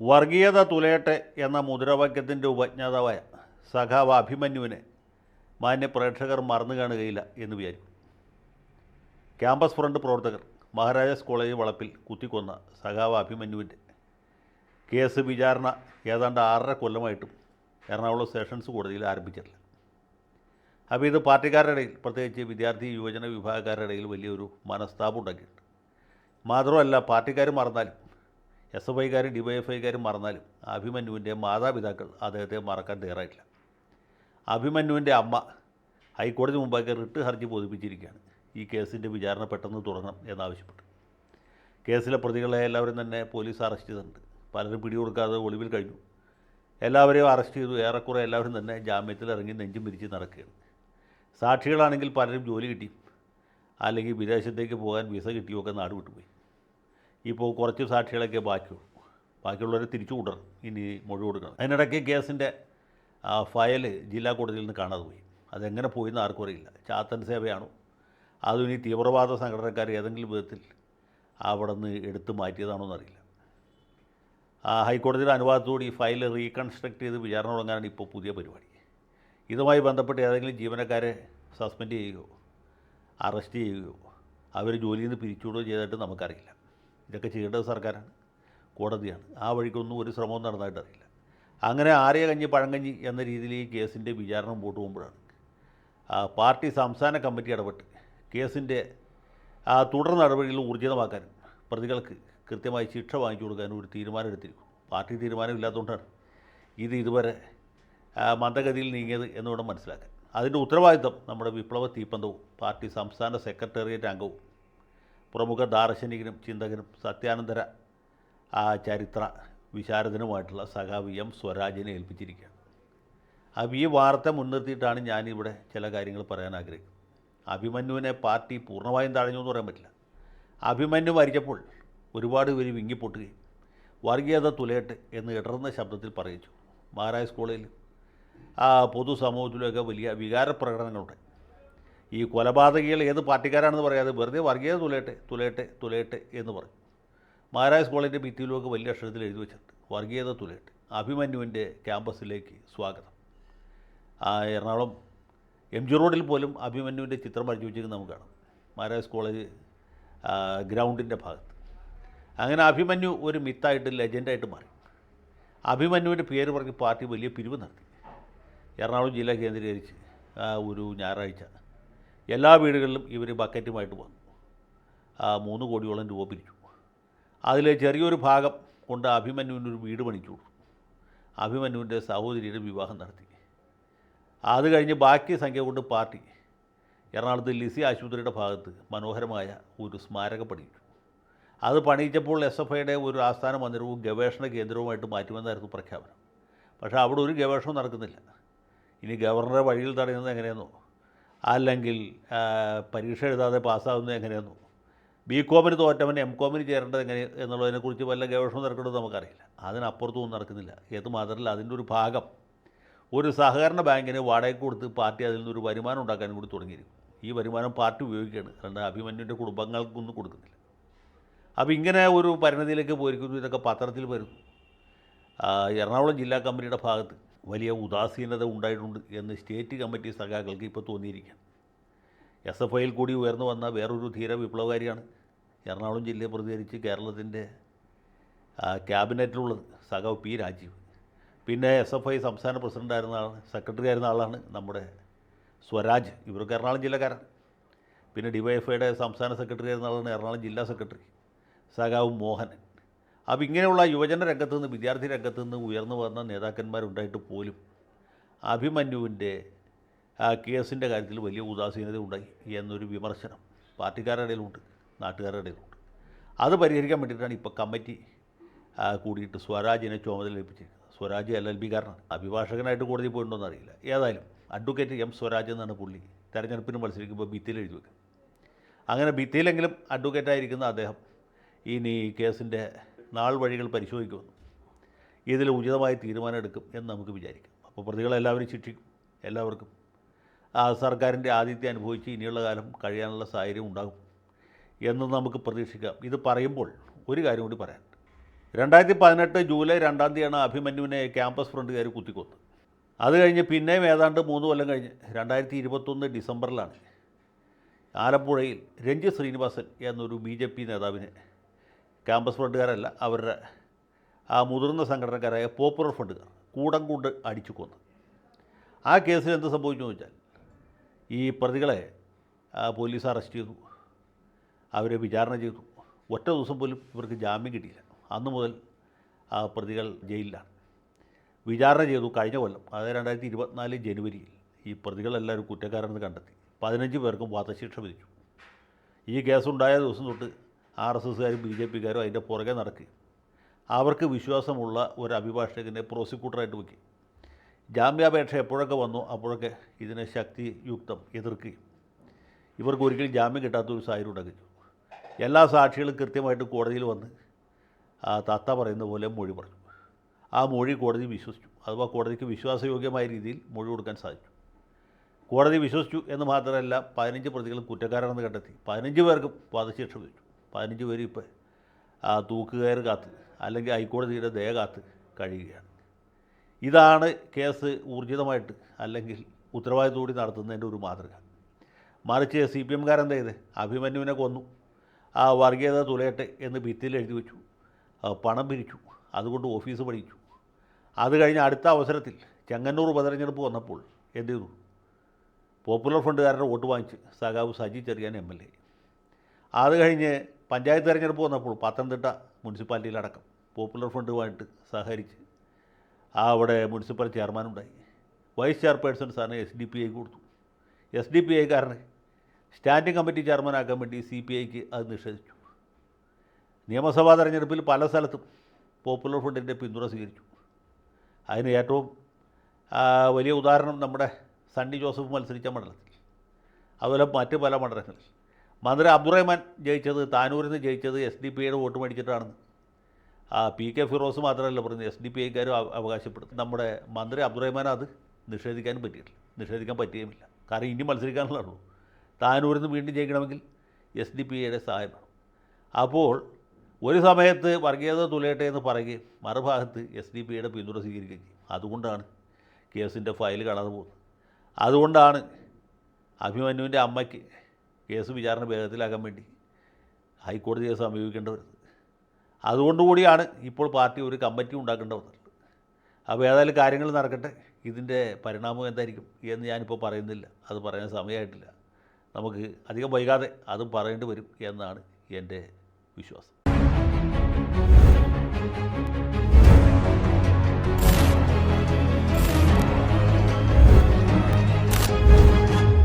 വർഗീയത തുലയട്ടെ എന്ന മുദ്രാവാക്യത്തിൻ്റെ ഉപജ്ഞാതാവായ സഖാവ് അഭിമന്യുവിനെ മാന്യ പ്രേക്ഷകർ മറന്നു കാണുകയില്ല എന്ന് വിചാരിക്കും. ക്യാമ്പസ് ഫ്രണ്ട് പ്രവർത്തകർ മഹാരാജാസ് കോളേജ് വളപ്പിൽ കുത്തിക്കൊന്ന സഖാവ് അഭിമന്യുവിൻ്റെ കേസ് വിചാരണ ഏതാണ്ട് 6.5 കൊല്ലമായിട്ടും എറണാകുളം സെഷൻസ് കോടതിയിൽ ആരംഭിച്ചിട്ടില്ല. അപ്പോൾ ഇത് പാർട്ടിക്കാരുടെ ഇടയിൽ, പ്രത്യേകിച്ച് വിദ്യാർത്ഥി യുവജന വിഭാഗക്കാരുടെ ഇടയിൽ വലിയൊരു മനസ്താപം ഉണ്ടാക്കിയിട്ടുണ്ട്. മാത്രമല്ല, പാർട്ടിക്കാർ മറന്നാലും SFIക്കാരും DYFIക്കാരും മറന്നാലും അഭിമന്യുവിൻ്റെ മാതാപിതാക്കൾ അദ്ദേഹത്തെ മറക്കാൻ തയ്യാറായിട്ടില്ല. അഭിമന്യുവിൻ്റെ അമ്മ ഹൈക്കോടതി മുമ്പാകെ റിട്ട് ഹർജി ബോധിപ്പിച്ചിരിക്കുകയാണ്. ഈ കേസിൻ്റെ വിചാരണ പെട്ടെന്ന് തുടങ്ങണം എന്നാവശ്യപ്പെട്ടു. കേസിലെ പ്രതികളെ എല്ലാവരും തന്നെ പോലീസ് അറസ്റ്റ് ചെയ്തിട്ടുണ്ട്. പലരും പിടികൊടുക്കാതെ ഒളിവിൽ കഴിഞ്ഞു. എല്ലാവരെയും അറസ്റ്റ് ചെയ്തു. ഏറെക്കുറെ എല്ലാവരും തന്നെ ജാമ്യത്തിൽ ഇറങ്ങി നെഞ്ചും പിരിച്ച് നടക്കുകയാണ്. സാക്ഷികളാണെങ്കിൽ പലരും ജോലി കിട്ടിയും അല്ലെങ്കിൽ വിദേശത്തേക്ക് പോകാൻ വിസ കിട്ടിയൊക്കെ നാട് വിട്ടുപോയി. ഇപ്പോൾ കുറച്ച് സാക്ഷികളൊക്കെ ബാക്കിയുള്ളവരെ തിരിച്ചു കൂട്ടണം, ഇനി മൊഴി കൊടുക്കണം. അതിനിടയ്ക്ക് കേസിൻ്റെ ഫയൽ ജില്ലാ കോടതിയിൽ നിന്ന് കാണാതെ പോയി. അതെങ്ങനെ പോയിന്ന് ആർക്കും അറിയില്ല. ചാത്തൻ സേവയാണോ അതും ഇനി തീവ്രവാദ സംഘടനക്കാർ ഏതെങ്കിലും വിധത്തിൽ അവിടെ നിന്ന് എടുത്തു മാറ്റിയതാണോ എന്നറിയില്ല. ഹൈക്കോടതിയുടെ അനുവാദത്തോടെ ഈ ഫയൽ റീകൺസ്ട്രക്ട് ചെയ്ത് വിചാരണ തുടങ്ങാനാണ് ഇപ്പോൾ പുതിയ പരിപാടി. ഇതുമായി ബന്ധപ്പെട്ട് ഏതെങ്കിലും ജീവനക്കാരെ സസ്പെൻഡ് ചെയ്യുകയോ അറസ്റ്റ് ചെയ്യുകയോ അവർ ജോലിയിൽ നിന്ന് പിരിച്ചുവിടുകയോ ചെയ്തിട്ട് നമുക്കറിയില്ല. ഇതൊക്കെ ചെയ്യേണ്ടത് സർക്കാരാണ്, കോടതിയാണ്. ആ വഴിക്കൊന്നും ഒരു ശ്രമവും നടന്നതായിട്ടറിയില്ല. അങ്ങനെ ആര്യ കഞ്ഞി പഴങ്കഞ്ഞി എന്ന രീതിയിൽ ഈ കേസിൻ്റെ വിചാരണ മുമ്പോട്ട് പോകുമ്പോഴാണ് പാർട്ടി സംസ്ഥാന കമ്മിറ്റി ഇടപെട്ട് കേസിൻ്റെ തുടർ നടപടികൾ ഊർജിതമാക്കാനും പ്രതികൾക്ക് കൃത്യമായി ശിക്ഷ വാങ്ങിച്ചു കൊടുക്കാനും ഒരു തീരുമാനം എടുത്തിരിക്കും. പാർട്ടി തീരുമാനമില്ലാത്തതുകൊണ്ടാണ് ഇതുവരെ മന്ദഗതിയിൽ നീങ്ങിയത് എന്ന് വേണം മനസ്സിലാക്കാൻ. അതിൻ്റെ ഉത്തരവാദിത്വം നമ്മുടെ വിപ്ലവ തീപ്പന്തവും പാർട്ടി സംസ്ഥാന സെക്രട്ടേറിയറ്റ് അംഗവും പ്രമുഖ ദാർശനികനും ചിന്തകനും സത്യാനന്തര ചരിത്ര വിശാരദനുമായിട്ടുള്ള സഖാവ് M. സ്വരാജിനെ ഏൽപ്പിച്ചിരിക്കുകയാണ്. അപ്പോൾ ഈ വാർത്ത മുൻനിർത്തിയിട്ടാണ് ഞാനിവിടെ ചില കാര്യങ്ങൾ പറയാൻ ആഗ്രഹിക്കുന്നത്. അഭിമന്യുവിനെ പാർട്ടി പൂർണ്ണമായും തഴഞ്ഞു എന്ന് പറയാൻ പറ്റില്ല. അഭിമന്യു മരിച്ചപ്പോൾ ഒരുപാട് പേര് വിങ്ങിപ്പൊട്ടുകയും വർഗീയത തുലയട്ടെ എന്ന് ഇടർന്ന ശബ്ദത്തിൽ പറയിച്ചു. മഹാരാജാസ് കോളേജിൽ പൊതുസമൂഹത്തിലൊക്കെ വലിയ വികാര പ്രകടനങ്ങളുണ്ട്. ഈ കൊലപാതകികൾ ഏത് പാർട്ടിക്കാരാണെന്ന് പറയാതെ വെറുതെ വർഗീയത തുലയട്ടെ എന്ന് പറയും. മഹാരാജാസ് കോളേജിൻ്റെ ഭിത്തിയിലൊക്കെ വലിയ അക്ഷരത്തിൽ എഴുതി വെച്ചിട്ടുണ്ട്, വർഗീയത തുലയട്ടെ, അഭിമന്യുവിൻ്റെ ക്യാമ്പസിലേക്ക് സ്വാഗതം. എറണാകുളം MG റോഡിൽ പോലും അഭിമന്യുവിൻ്റെ ചിത്രം വരച്ചു വെച്ചിരിക്കുന്നത് നമുക്ക് കാണാം, മഹാരാജാസ് കോളേജ് ഗ്രൗണ്ടിൻ്റെ ഭാഗത്ത്. അങ്ങനെ അഭിമന്യു ഒരു മിത്തായിട്ട് ലെജൻഡായിട്ട് മാറി. അഭിമന്യുവിൻ്റെ പേര് പറഞ്ഞ് പാർട്ടി വലിയ പിരിവ് നടത്തി. എറണാകുളം ജില്ല കേന്ദ്രീകരിച്ച് ഒരു ഞായറാഴ്ച എല്ലാ വീടുകളിലും ഇവർ ബക്കറ്റുമായിട്ട് വന്നു. 3 കോടിയോളം രൂപ പിരിച്ചു. അതിൽ ചെറിയൊരു ഭാഗം കൊണ്ട് അഭിമന്യുവിനൊരു വീട് പണിച്ചു കൊടുത്തു. അഭിമന്യുവിൻ്റെ സഹോദരിയുടെ വിവാഹം നടത്തി. അത് കഴിഞ്ഞ് ബാക്കി സംഖ്യ കൊണ്ട് പാർട്ടി എറണാകുളത്ത് ലിസി ആശുപത്രിയുടെ ഭാഗത്ത് മനോഹരമായ ഒരു സ്മാരകം പണിയിച്ചു. അത് പണിയിച്ചപ്പോൾ SFIയുടെ ഒരു ആസ്ഥാന മന്ദിരവും ഗവേഷണ കേന്ദ്രവുമായിട്ട് മാറ്റുമെന്നായിരുന്നു പ്രഖ്യാപനം. പക്ഷേ അവിടെ ഒരു ഗവേഷണവും നടക്കുന്നില്ല. ഇനി ഗവർണറെ വഴിയിൽ തടയുന്നത് എങ്ങനെയെന്നോ അല്ലെങ്കിൽ പരീക്ഷ എഴുതാതെ പാസ്സാകുന്നത് എങ്ങനെയെന്നോ BComന് തോറ്റവൻ MComന് ചേരേണ്ടത് എങ്ങനെ എന്നുള്ളതിനെക്കുറിച്ച് വല്ല ഗവേഷണം നടക്കേണ്ടത് നമുക്കറിയില്ല. അതിനപ്പുറത്തൊന്നും നടക്കുന്നില്ല. ഏത് മാത്രമല്ല, അതിൻ്റെ ഒരു ഭാഗം ഒരു സഹകരണ ബാങ്കിന് വാടകയ്ക്ക് കൊടുത്ത് പാർട്ടി അതിൽ നിന്നൊരു വരുമാനം ഉണ്ടാക്കാനും കൂടി തുടങ്ങിയിരിക്കും. ഈ വരുമാനം പാർട്ടി ഉപയോഗിക്കുകയാണ്, അല്ലാണ്ട് അഭിമന്യുവിൻ്റെ കുടുംബങ്ങൾക്കൊന്നും കൊടുക്കുന്നില്ല. അപ്പോൾ ഇങ്ങനെ ഒരു പരിണതിയിലേക്ക് പോയിരിക്കുന്നു. ഇതൊക്കെ പത്രത്തിൽ വരുന്നു. എറണാകുളം ജില്ലാ കമ്മിറ്റിയുടെ ഭാഗത്ത് വലിയ ഉദാസീനത ഉണ്ടായിട്ടുണ്ട് എന്ന് സ്റ്റേറ്റ് കമ്മിറ്റി സഖാക്കൾക്ക് ഇപ്പോൾ തോന്നിയിരിക്കുകയാണ്. SFIയിൽ കൂടി ഉയർന്നു വന്ന വേറൊരു ധീര വിപ്ലവകാരിയാണ് എറണാകുളം ജില്ലയെ പ്രതികരിച്ച് കേരളത്തിൻ്റെ ക്യാബിനറ്റിലുള്ളത് സഖാവ് P. രാജീവ്. പിന്നെ SFI സംസ്ഥാന പ്രസിഡൻ്റായിരുന്ന സെക്രട്ടറി ആയിരുന്ന ആളാണ് നമ്മുടെ സ്വരാജ്. ഇവർക്ക് എറണാകുളം ജില്ലക്കാരാണ്. പിന്നെ DYFIയുടെ സംസ്ഥാന സെക്രട്ടറി ആയിരുന്ന ആളാണ് എറണാകുളം ജില്ലാ സെക്രട്ടറി സഖാവ് മോഹനൻ. അപ്പോൾ ഇങ്ങനെയുള്ള യുവജന രംഗത്ത് നിന്ന്, വിദ്യാർത്ഥി രംഗത്ത് നിന്ന് ഉയർന്നു വന്ന നേതാക്കന്മാരുണ്ടായിട്ട് പോലും അഭിമന്യുവിൻ്റെ കേസിൻ്റെ കാര്യത്തിൽ വലിയ ഉദാസീനത ഉണ്ടായി എന്നൊരു വിമർശനം പാർട്ടിക്കാരുടെ ഇടയിലുണ്ട്, നാട്ടുകാരുടെ ഇടയിലുണ്ട്. അത് പരിഹരിക്കാൻ വേണ്ടിയിട്ടാണ് ഇപ്പോൾ കമ്മിറ്റി കൂടിയിട്ട് സ്വരാജിനെ ചുമതല ഏൽപ്പിച്ചിരിക്കുന്നത്. സ്വരാജ് LLB-കാരനാണ്. അഭിഭാഷകനായിട്ട് കോടതി പോയിട്ടുണ്ടോയെന്ന് അറിയില്ല. ഏതായാലും അഡ്വക്കേറ്റ് M. സ്വരാജ് എന്നാണ് പുള്ളി തെരഞ്ഞെടുപ്പിന് മത്സരിക്കുമ്പോൾ ഭിത്തിയിൽ എഴുതി വെക്കുന്നത്. അങ്ങനെ ഭിത്തിയിലെങ്കിലും അഡ്വക്കേറ്റായിരിക്കുന്ന അദ്ദേഹം ഇനി കേസിൻ്റെ നാൾ വഴികൾ പരിശോധിക്കുമെന്നും ഇതിൽ ഉചിതമായ തീരുമാനം എടുക്കും എന്ന് നമുക്ക് വിചാരിക്കാം. അപ്പോൾ പ്രതികളെല്ലാവരും ശിക്ഷിക്കും. എല്ലാവർക്കും സർക്കാരിൻ്റെ ആതിഥ്യം അനുഭവിച്ച് ഇനിയുള്ള കാലം കഴിയാനുള്ള സാഹചര്യം ഉണ്ടാകും എന്ന് നമുക്ക് പ്രതീക്ഷിക്കാം. ഇത് പറയുമ്പോൾ ഒരു കാര്യം കൂടി പറയാനുണ്ട്. 2018 ജൂലൈ 2 തീയതിയാണ് അഭിമന്യുവിനെ ക്യാമ്പസ് ഫ്രണ്ടുകാർ കുത്തിക്കൊന്നത്. അത് കഴിഞ്ഞ് പിന്നെയും ഏതാണ്ട് 3 കൊല്ലം കഴിഞ്ഞ് 2021 ഡിസംബറിലാണ് ആലപ്പുഴയിൽ രഞ്ജിത്ത് ശ്രീനിവാസൻ എന്നൊരു BJP നേതാവിനെ ക്യാമ്പസ് ഫ്രണ്ടുകാരല്ല, അവരുടെ ആ മുതിർന്ന സംഘടനക്കാരായ പോപ്പുലർ ഫ്രണ്ടുകാർ കൂടം കൊണ്ട് അടിച്ചു കൊന്നു. ആ കേസിൽ എന്ത് സംഭവിച്ചു വെച്ചാൽ ഈ പ്രതികളെ പോലീസ് അറസ്റ്റ് ചെയ്തു, അവരെ വിചാരണ ചെയ്തു. ഒറ്റ ദിവസം പോലും ഇവർക്ക് ജാമ്യം കിട്ടിയില്ല. അന്ന് മുതൽ ആ പ്രതികൾ ജയിലിലാണ്. വിചാരണ ചെയ്തു കഴിഞ്ഞ കൊല്ലം, അതായത് 2024 ജനുവരിയിൽ ഈ പ്രതികളെല്ലാവരും കുറ്റക്കാരെന്ന് കണ്ടെത്തി. 15 പേർക്കും വധശിക്ഷ വിധിച്ചു. ഈ കേസുണ്ടായ ദിവസം തൊട്ട് RSSകാരും BJPക്കാരും അതിൻ്റെ പുറകെ നടക്കുകയും അവർക്ക് വിശ്വാസമുള്ള ഒരു അഭിഭാഷകനെ പ്രോസിക്യൂട്ടറായിട്ട് വയ്ക്കും. ജാമ്യാപേക്ഷ എപ്പോഴൊക്കെ വന്നു അപ്പോഴൊക്കെ ഇതിനെ ശക്തിയുക്തം എതിർക്കുകയും ഇവർക്ക് ഒരിക്കലും ജാമ്യം കിട്ടാത്തൊരു സാഹചര്യം ഉണ്ടാക്കി. എല്ലാ സാക്ഷികളും കൃത്യമായിട്ട് കോടതിയിൽ വന്ന് ആ താത്ത പറയുന്ന പോലെ മൊഴി പറഞ്ഞു. ആ മൊഴി കോടതി വിശ്വസിച്ചു. അഥവാ കോടതിക്ക് വിശ്വാസയോഗ്യമായ രീതിയിൽ മൊഴി കൊടുക്കാൻ സാധിച്ചു. കോടതി വിശ്വസിച്ചു എന്ന് മാത്രമല്ല 15 പ്രതികളും കുറ്റക്കാരാണെന്ന് കണ്ടെത്തി. 15 പേർക്കും വധശിക്ഷ വിധിച്ചു. 15 പേര് ഇപ്പോൾ തൂക്കുകയർ കാത്ത് അല്ലെങ്കിൽ ഹൈക്കോടതിയുടെ ദയ കാത്ത് കഴിയുകയാണ്. ഇതാണ് കേസ് ഊർജിതമായിട്ട് അല്ലെങ്കിൽ ഉത്തരവാദിത്തോടെ നടത്തുന്നതിൻ്റെ ഒരു മാതൃക. മറിച്ച് CPMകാരെന്താ ചെയ്ത് അഭിമന്യുവിനെ കൊന്നു, ആ വർഗീയത തുലയട്ടെ എന്ന് ഭിത്തിയിൽ എഴുതി വെച്ചു, പണം പിരിച്ചു, അതുകൊണ്ട് ഓഫീസ് പണിയിച്ചു. അത് കഴിഞ്ഞ് അടുത്ത അവസരത്തിൽ ചെങ്ങന്നൂർ ഉപതെരഞ്ഞെടുപ്പ് വന്നപ്പോൾ എന്ത് ചെയ്തു? പോപ്പുലർ ഫ്രണ്ടുകാരുടെ വോട്ട് വാങ്ങിച്ച് സഖാവ് സജി ചെറിയാൻ MLA. അത് കഴിഞ്ഞ് പഞ്ചായത്ത് തെരഞ്ഞെടുപ്പ് വന്നപ്പോൾ പത്തനംതിട്ട മുനിസിപ്പാലിറ്റിയിലടക്കം പോപ്പുലർ ഫ്രണ്ടുമായിട്ട് സഹകരിച്ച് അവിടെ മുനിസിപ്പൽ ചെയർമാനുണ്ടായി. വൈസ് ചെയർപേഴ്സൺസാണ് SDPI കൊടുത്തു. SDPIക്കാരനെ സ്റ്റാൻഡിംഗ് കമ്മിറ്റി ചെയർമാനാക്കാൻ വേണ്ടി CPIക്ക് അത് നിഷേധിച്ചു. നിയമസഭാ തെരഞ്ഞെടുപ്പിൽ പല സ്ഥലത്തും പോപ്പുലർ ഫ്രണ്ടിൻ്റെ പിന്തുണ സ്വീകരിച്ചു. അതിന് ഏറ്റവും വലിയ ഉദാഹരണം നമ്മുടെ സണ്ണി ജോസഫ് മത്സരിച്ച മണ്ഡലത്തിൽ, അതുപോലെ മറ്റ് പല മണ്ഡലങ്ങളിൽ മന്ത്രി അബ്ദുറഹ്മാൻ ജയിച്ചത്, താനൂരിൽ നിന്ന് ജയിച്ചത് SDPIയുടെ വോട്ട് മേടിച്ചിട്ടാണെന്ന് PK ഫിറോസ് മാത്രമല്ല പറഞ്ഞത്, SDPIക്കാരും അവകാശപ്പെടുന്നു. നമ്മുടെ മന്ത്രി അബ്ദുറഹ്മാൻ അത് നിഷേധിക്കാനും പറ്റിയിട്ടില്ല, നിഷേധിക്കാൻ പറ്റുകയുമില്ല. കാരണം ഇനി മത്സരിക്കാനുള്ളൂ. താനൂരിൽ നിന്ന് വീണ്ടും ജയിക്കണമെങ്കിൽ SDPIയുടെ സഹായം വേണം. അപ്പോൾ ഒരു സമയത്ത് വർഗീയത തുലയട്ടെ എന്ന് പറയുകയും മറുഭാഗത്ത് SDPIയുടെ പിന്തുണ സ്വീകരിക്കുകയും ചെയ്യും. അതുകൊണ്ടാണ് കേസിൻ്റെ ഫയൽ കാണാതെ പോകുന്നത്. അതുകൊണ്ടാണ് അഭിമന്യുവിൻ്റെ അമ്മയ്ക്ക് കേസ് വിചാരണ വേഗത്തിലാക്കാൻ വേണ്ടി ഹൈക്കോടതിയെ സമീപിക്കേണ്ടി വരുന്നത്. അതുകൊണ്ടുകൂടിയാണ് ഇപ്പോൾ പാർട്ടി ഒരു കമ്മിറ്റി ഉണ്ടാക്കേണ്ടി വന്നത്. അപ്പോൾ ഏതായാലും കാര്യങ്ങൾ നടക്കട്ടെ. ഇതിൻ്റെ പരിണാമം എന്തായിരിക്കും എന്ന് ഞാനിപ്പോൾ പറയുന്നില്ല, അത് പറയാൻ സമയമായിട്ടില്ല. നമുക്ക് അധികം വൈകാതെ അതും പറയേണ്ടി വരും എന്നാണ് എൻ്റെ വിശ്വാസം.